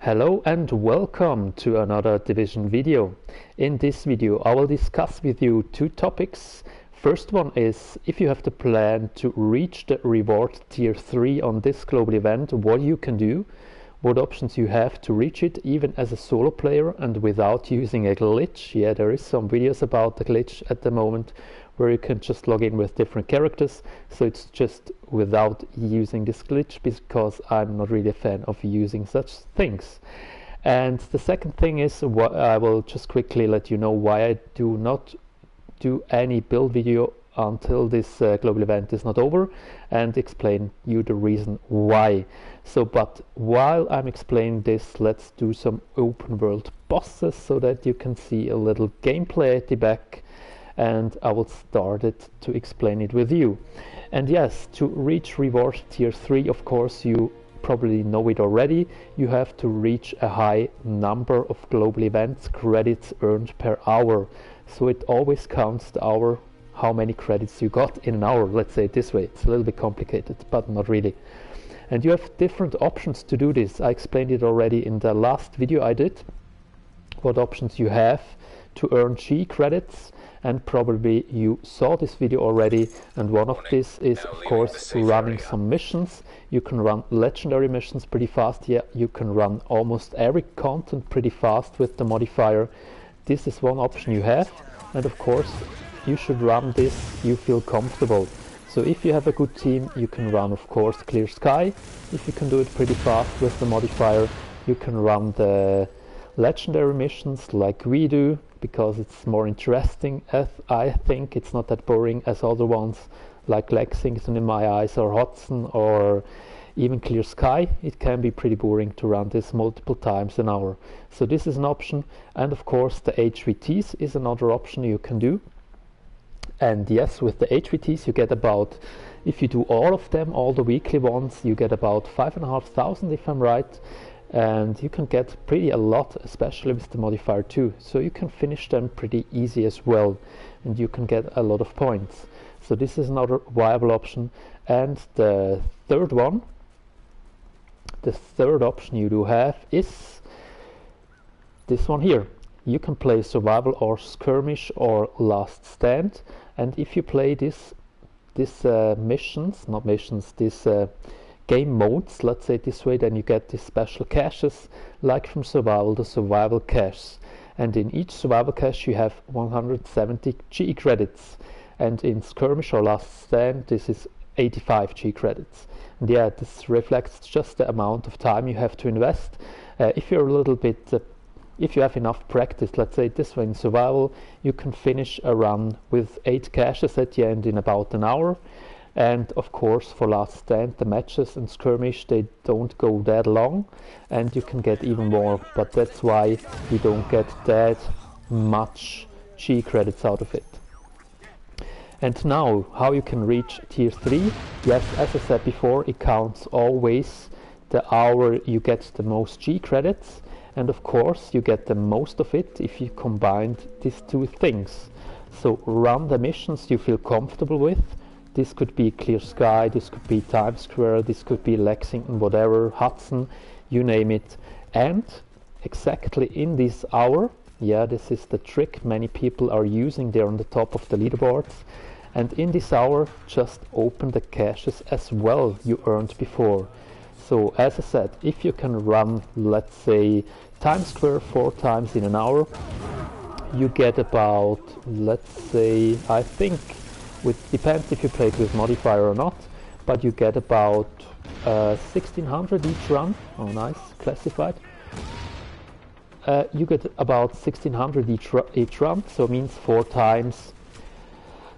Hello and welcome to another division video. In this video I will discuss with you two topics. First one is if you have the plan to reach the reward tier 3 on this global event, what you can do, what options you have to reach it even as a solo player and without using a glitch. Yeah, there is some videos about the glitch at the moment where you can just log in with different characters, so it's just without using this glitch because I'm not really a fan of using such things. And the second thing is I will just quickly let you know why I do not do any build video until this global event is not over, and explain you the reason why. But while I'm explaining this, let's do some open world bosses so that you can see a little gameplay at the back, and I will start it to explain it with you. And yes, to reach reward tier 3, of course, you probably know it already, you have to reach a high number of global events credits earned per hour. So it always counts the hour, how many credits you got in an hour, let's say it this way. It's a little bit complicated, but not really. And you have different options to do this. I explained it already in the last video I did, what options you have to earn G credits, and probably you saw this video already, and one of this is of course running some missions. You can run legendary missions pretty fast. Yeah, you can run almost every content pretty fast with the modifier. This is one option you have, and of course you should run this you feel comfortable. So if you have a good team, you can run of course Clear Sky. If you can do it pretty fast with the modifier, you can run the legendary missions like we do, because it's more interesting. As I think it's not that boring as other ones like Lexington in my eyes, or Hudson, or even Clear Sky. It can be pretty boring to run this multiple times an hour. So this is an option, and of course the HVTs is another option you can do. And yes, with the HVTs you get about, if you do all of them, all the weekly ones, you get about 5,500 if I'm right. And you can get pretty a lot, especially with the modifier too. So you can finish them pretty easy as well, and you can get a lot of points. So this is another viable option. And the third one, the third option you do have is this one here. You can play survival or skirmish or last stand, and if you play this game modes, let's say it this way, then you get these special caches, like from survival, the survival cache. And in each survival cache you have 170 G credits, and in skirmish or last stand this is 85 G credits. And yeah, this reflects just the amount of time you have to invest. If you're a little bit if you have enough practice, let's say this way, in survival you can finish a run with 8 caches at the end in about an hour. And of course for last stand, the matches and skirmish, they don't go that long, and you can get even more, but that's why you don't get that much G credits out of it. And now, how you can reach tier 3? Yes, as I said before, it counts always the hour you get the most G credits, and of course you get the most of it if you combined these two things. So run the missions you feel comfortable with. This could be Clear Sky, this could be Times Square, this could be Lexington, whatever, Hudson, you name it. And exactly in this hour, yeah, this is the trick many people are using there on the top of the leaderboards. And in this hour, just open the caches as well you earned before. So as I said, if you can run, let's say, Times Square 4 times in an hour, you get about, let's say, I think, depends if you play it with modifier or not, but you get about 1600 each run. Oh nice, classified. You get about 1600 each run, so it means 4 times,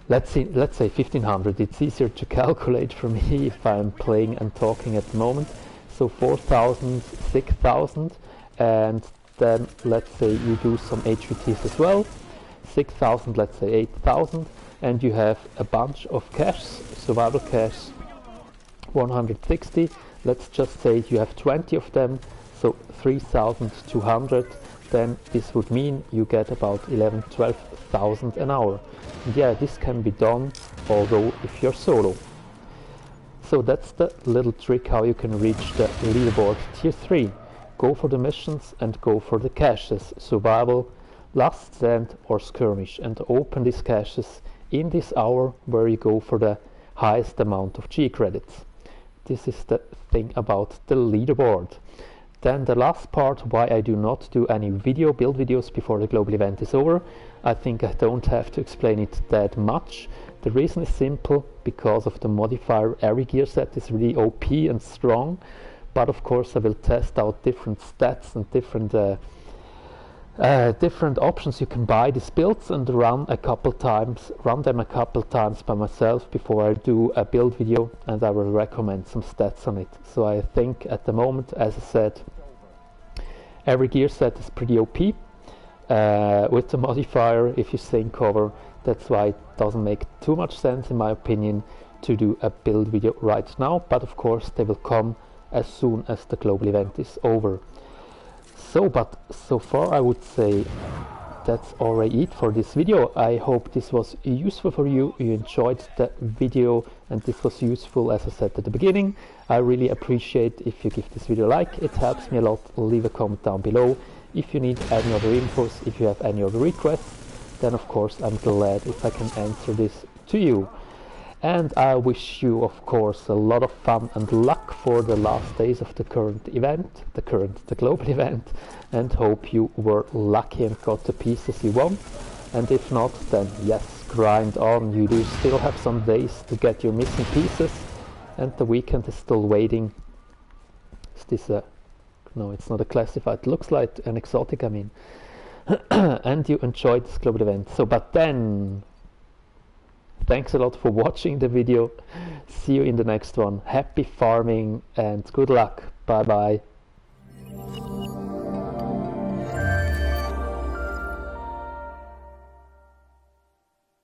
let's say 1500. It's easier to calculate for me if I'm playing and talking at the moment. So 4000, 6000, and then let's say you do some HVTs as well, 6000, let's say 8000. And you have a bunch of caches, survival caches, 160. Let's just say you have 20 of them, so 3200. Then this would mean you get about 12,000 an hour. And yeah, this can be done, although if you're solo. So that's the little trick how you can reach the leaderboard tier 3. go for the missions and go for the caches, survival, last stand or skirmish, and open these caches in this hour where you go for the highest amount of G credits. This is the thing about the leaderboard. Then the last part, why I do not do any build videos before the global event is over. I think I don't have to explain it that much. The reason is simple, because of the modifier. Every gear set is really OP and strong, but of course I will test out different stats and different options you can buy these builds and run them a couple times by myself before I do a build video, and I will recommend some stats on it. So I think at the moment, as I said, every gear set is pretty OP with the modifier if you stay in cover. That's why it doesn't make too much sense in my opinion to do a build video right now, but of course they will come as soon as the global event is over. But so far I would say that's already it for this video. I hope this was useful for you. You enjoyed the video and this was useful, as I said at the beginning. I really appreciate if you give this video a like. It helps me a lot. Leave a comment down below. If you need any other infos, if you have any other requests, then of course I'm glad if I can answer this to you. And I wish you, of course, a lot of fun and luck for the last days of the current event, the global event, and hope you were lucky and got the pieces you want. And if not, then yes, grind on. You do still have some days to get your missing pieces, and the weekend is still waiting. Is this a... no, it's not a classified. It looks like an exotic, I mean. And you enjoyed this global event. But then... thanks a lot for watching the video. See you in the next one. Happy farming and good luck. Bye bye.